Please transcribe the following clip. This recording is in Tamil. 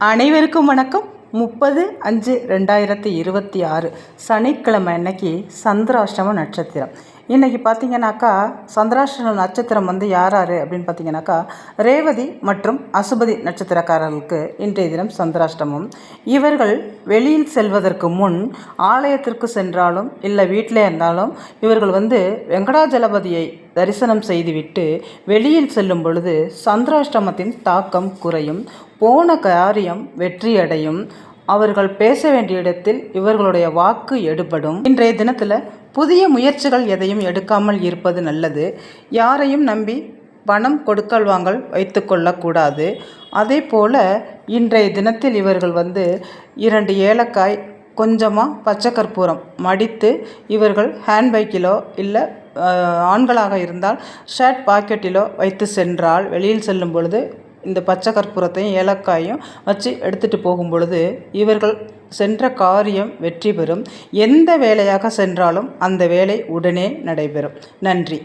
அனைவருக்கும் வணக்கம். 30/5/2026 சனிக்கிழமை அன்னைக்கு சந்திராஷ்டம நட்சத்திரம். இன்றைக்கி பார்த்திங்கனாக்கா சந்திராஷ்டம நட்சத்திரம் யார் யார் அப்படின்னு பார்த்திங்கனாக்கா ரேவதி மற்றும் அசுபதி நட்சத்திரக்காரர்களுக்கு இன்றைய தினம் சந்திராஷ்டமம். இவர்கள் வெளியில் செல்வதற்கு முன் ஆலயத்திற்கு சென்றாலும் இல்லை வீட்டில் இருந்தாலும் இவர்கள் வெங்கடாஜலபதியை தரிசனம் செய்துவிட்டு வெளியில் செல்லும் பொழுது சந்திராஷ்டமத்தின் தாக்கம் குறையும், போன காரியம் வெற்றியடையும், அவர்கள் பேச வேண்டிய இடத்தில் இவர்களுடைய வாக்கு எடுபடும். இன்றைய தினத்தில் புதிய முயற்சிகள் எதையும் எடுக்காமல் இருப்பது நல்லது. யாரையும் நம்பி பணம் கொடுக்கல் வாங்கல் வைத்து கொள்ளக்கூடாது. அதே போல் இன்றைய தினத்தில் இவர்கள் 2 ஏலக்காய் கொஞ்சமாக பச்சை கற்பூரம் மடித்து இவர்கள் ஹேண்ட்பேக்கிலோ இல்லை ஆண்களாக இருந்தால் ஷர்ட் பாக்கெட்டிலோ வைத்து சென்றால் வெளியில் செல்லும் பொழுது இந்த பச்சை கற்பூரத்தையும் ஏலக்காயும் வச்சு எடுத்துகிட்டு போகும் பொழுது இவர்கள் சென்ற காரியம் வெற்றி பெறும். எந்த வேலையாக சென்றாலும் அந்த வேலை உடனே நடைபெறும். நன்றி.